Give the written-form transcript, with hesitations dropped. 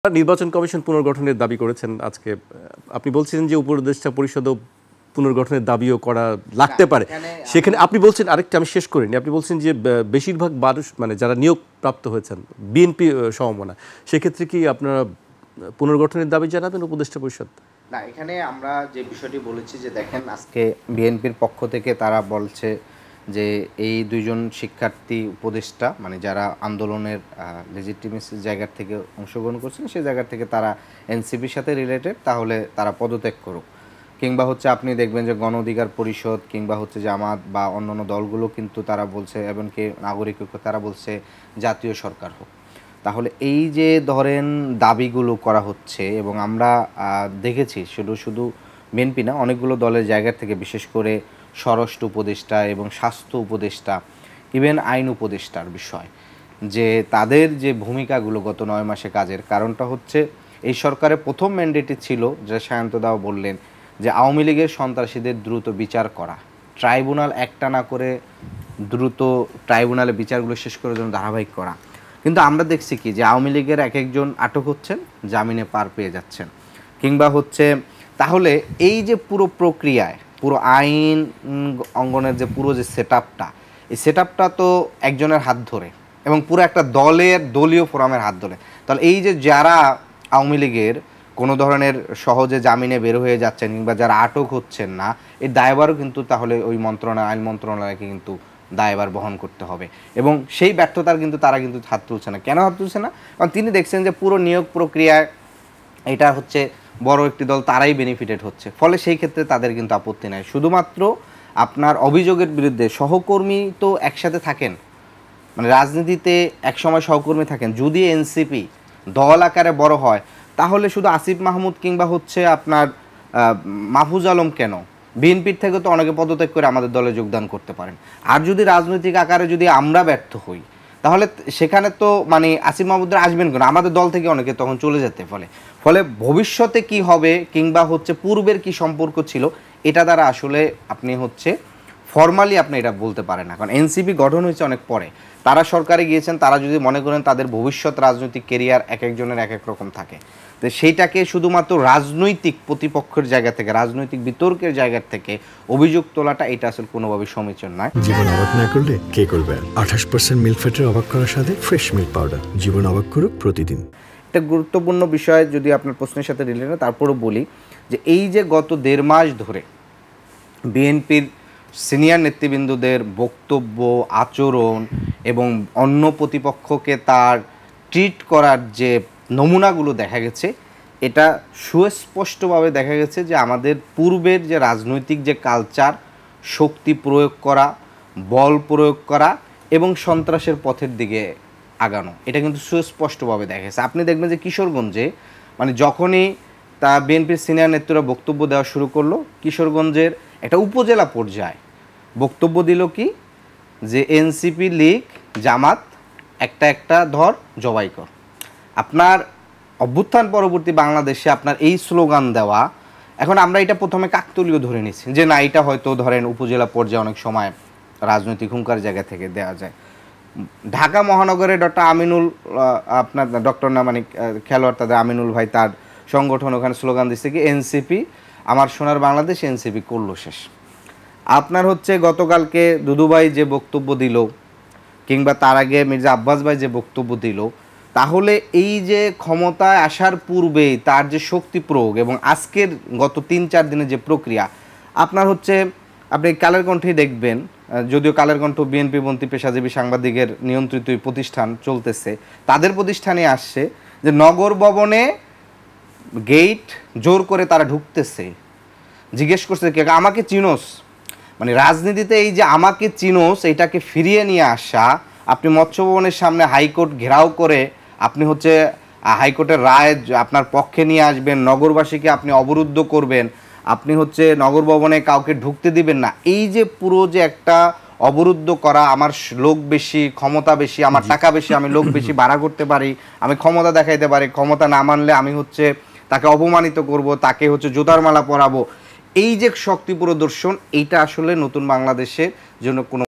নির্বাচন কমিশন পুনর্গঠনের দাবি করেছেন আজকে। আপনি বলছিলেন যে উপদেষ্টা পরিষদও পুনর্গঠনের দাবিও করা লাগতে পারে। সেখানে আপনি বলছেন, আরেকটা আমি শেষ করিনি, আপনি বলছেন যে বেশিরভাগ মানুষ মানে যারা নিয়োগপ্রাপ্ত হয়েছেন বিএনপি সমমনা, সেক্ষেত্রে কি আপনারা পুনর্গঠনের দাবি জানাবেন উপদেষ্টা পরিষদ? না, এখানে আমরা যে বিষয়টি বলেছি যে দেখেন, আজকে বিএনপির পক্ষ থেকে তারা বলছে যে এই দুইজন শিক্ষার্থী উপদেষ্টা মানে যারা আন্দোলনের লেজিটিমেসির জায়গা থেকে অংশগ্রহণ করছেন সেই জায়গা থেকে তারা এনসিপির সাথে রিলেটেড, তাহলে তারা পদত্যাগ করুক। কিংবা হচ্ছে আপনি দেখবেন যে গণ অধিকার পরিষদ কিংবা হচ্ছে জামাত বা অন্যান্য দলগুলো কিন্তু তারা বলছে, এমনকি নাগরিক ঐক্য তারা বলছে জাতীয় সরকার হোক। তাহলে এই যে ধরেন দাবিগুলো করা হচ্ছে, এবং আমরা দেখেছি শুধু বিএনপি না, অনেকগুলো দলের জায়গা থেকে, বিশেষ করে স্বরাষ্ট্র উপদেষ্টা এবং স্বাস্থ্য উপদেষ্টা, ইভেন আইন উপদেষ্টার বিষয়, যে তাদের যে ভূমিকাগুলো গত 9 মাসে কাজের কারণটা হচ্ছে এই সরকারের প্রথম ম্যান্ডেটই ছিল, যেটা সায়ন্ত দাও বললেন, যে আওয়ামী লীগের সন্ত্রাসীদের দ্রুত বিচার করা, ট্রাইব্যুনাল একটা না করে দ্রুত ট্রাইব্যুনালে বিচারগুলো শেষ করার জন্য ধারাবাহিক করা। কিন্তু আমরা দেখছি কি যে আওয়ামী লীগের এক একজন আটক হচ্ছেন, জামিনে পার পেয়ে যাচ্ছেন। কিংবা হচ্ছে তাহলে এই যে পুরো প্রক্রিয়ায় পুরো আইন অঙ্গনের যে পুরো যে সেটআপটা, এই সেটআপটা তো একজনের হাত ধরে এবং পুরো একটা দলীয় ফোরামের হাত ধরে। তাহলে এই যে যারা আওয়ামী লীগের কোনো ধরনের সহজে জামিনে বের হয়ে যাচ্ছেন কিংবা যারা আটক হচ্ছেন না, এই দায়ভারও কিন্তু তাহলে ওই আইন মন্ত্রণালয়কে কিন্তু দায়ভার বহন করতে হবে। এবং সেই ব্যর্থতার কিন্তু তারা কিন্তু হাত তুলছে না। কেন হাত তুলছে না? কারণ তিনি দেখছেন যে পুরো নিয়োগ প্রক্রিয়ায় এটা হচ্ছে বড় একটি দল, তারাই বেনিফিটেড হচ্ছে, ফলে সেই ক্ষেত্রে তাদের কিন্তু আপত্তি নাই। শুধুমাত্র আপনার অভিযোগের বিরুদ্ধে সহকর্মী তো একসাথে থাকেন, মানে রাজনীতিতে একসময় সহকর্মী থাকেন। যদি এনসিপি দল আকারে বড় হয়, তাহলে শুধু আসিফ মাহমুদ কিংবা হচ্ছে আপনার মাহফুজ আলম কেন, বিএনপির থেকে তো অনেকে পদত্যাগ করে আমাদের দলে যোগদান করতে পারেন। আর যদি রাজনৈতিক আকারে যদি আমরা ব্যর্থ হই, তাহলে সেখানে তো মানে আসিফ মাহমুদরা আসবেন কেন, আমাদের দল থেকে অনেকে তখন চলে যেতে। ফলে ভবিষ্যতে কি হবে কিংবা হচ্ছে পূর্বের কি সম্পর্ক ছিল, এটা দ্বারা আসলে আপনি হচ্ছে ফর্মালি আপনি এটা বলতে পারেন না। কারণ এনসিপি গঠন হয়েছে অনেক পরে, তারা সরকারে গিয়েছেন, তারা যদি মনে করেন তাদের ভবিষ্যৎ রাজনৈতিক কেরিয়ার এক একজনের এক এক রকম থাকে, তো সেইটাকে শুধুমাত্র রাজনৈতিক প্রতিপক্ষের জায়গা থেকে, রাজনৈতিক বিতর্কের জায়গা থেকে অভিযোগ তোলাটা, এটা আসলে কোনোভাবেই সমীচীন নয়। জীবন অবাক না করলে কে করবে? 28% মিল্ক ফ্যাটের অবাক করার সাথে ফ্রেশ মিল্ক পাউডার, জীবন অবাক করুক প্রতিদিন। একটা গুরুত্বপূর্ণ বিষয় যদি আপনার প্রশ্নের সাথে রিলেটেড, তারপরও বলি যে এই যে গত 1.5 মাস ধরে বিএনপির সিনিয়র নেতৃবৃন্দদের বক্তব্য, আচরণ এবং অন্য প্রতিপক্ষকে তার ট্রিট করার যে নমুনাগুলো দেখা গেছে, এটা সুস্পষ্টভাবে দেখা গেছে যে আমাদের পূর্বের যে রাজনৈতিক যে কালচার, শক্তি প্রয়োগ করা, বল প্রয়োগ করা এবং সন্ত্রাসের পথের দিকে আগানো, এটা কিন্তু সুস্পষ্টভাবে দেখা গেছে। আপনি দেখবেন যে কিশোরগঞ্জে মানে যখনই তা বিএনপির সিনিয়র নেতৃত্বরা বক্তব্য দেওয়া শুরু করলো, কিশোরগঞ্জের একটা উপজেলা পর্যায়ে বক্তব্য দিল কি যে এনসিপি, লীগ, জামাত একটা ধর জবাই কর। আপনার অভ্যুত্থান পরবর্তী বাংলাদেশে আপনার এই স্লোগান দেওয়া, এখন আমরা এটা প্রথমে কাকতলীয় ধরে নিচ্ছি যে না, এটা হয়তো ধরেন উপজেলা পর্যায়ে অনেক সময় রাজনৈতিক হুঙ্কার জায়গা থেকে দেওয়া যায়। ঢাকা মহানগরে ডক্টর না মানে খেলোয়াড় তাদের আমিনুল ভাই, তার সংগঠন ওখানে স্লোগান দিচ্ছে কি এনসিপি আমার সোনার বাংলাদেশ, এনসিপি করলো শেষ। আপনার হচ্ছে গতকালকে দুদুভাই যে বক্তব্য দিল কিংবা তার আগে মির্জা আব্বাস ভাই যে বক্তব্য দিল, তাহলে এই যে ক্ষমতায় আসার পূর্বেই তার যে শক্তি প্রয়োগ এবং আজকের গত 3-4 দিনের যে প্রক্রিয়া, আপনার হচ্ছে আপনি কালের কণ্ঠেই দেখবেন, যদিও কালের কণ্ঠ বিএনপিপন্থী পেশাজীবী সাংবাদিকের নিয়ন্ত্রিত প্রতিষ্ঠান চলতেছে, তাদের প্রতিষ্ঠানে আসছে যে নগর ভবনে গেট জোর করে তারা ঢুকতেছে, জিজ্ঞেস করছে কে আমাকে চিনোস, মানে রাজনীতিতে এই যে আমাকে চিনোস এটাকে ফিরিয়ে নিয়ে আসা। আপনি মৎস্য ভবনের সামনে হাইকোর্ট ঘেরাও করে আপনি হচ্ছে হাইকোর্টের রায় আপনার পক্ষে নিয়ে আসবেন, নগরবাসীকে আপনি অবরুদ্ধ করবেন, আপনি হচ্ছে নগর ভবনে কাউকে ঢুকতে দিবেন না। এই যে পুরো যে একটা অবরুদ্ধ করা, আমার লোক বেশি, ক্ষমতা বেশি, আমার টাকা বেশি, আমি লোক বেশি ভাড়া করতে পারি, আমি ক্ষমতা দেখাইতে পারি, ক্ষমতা না মানলে আমি হচ্ছে তাকে অপমানিত করব, তাকে হচ্ছে জুতার মালা পরাবো, এই যে শক্তি প্রদর্শন, এইটা আসলে নতুন বাংলাদেশের জন্য কোনো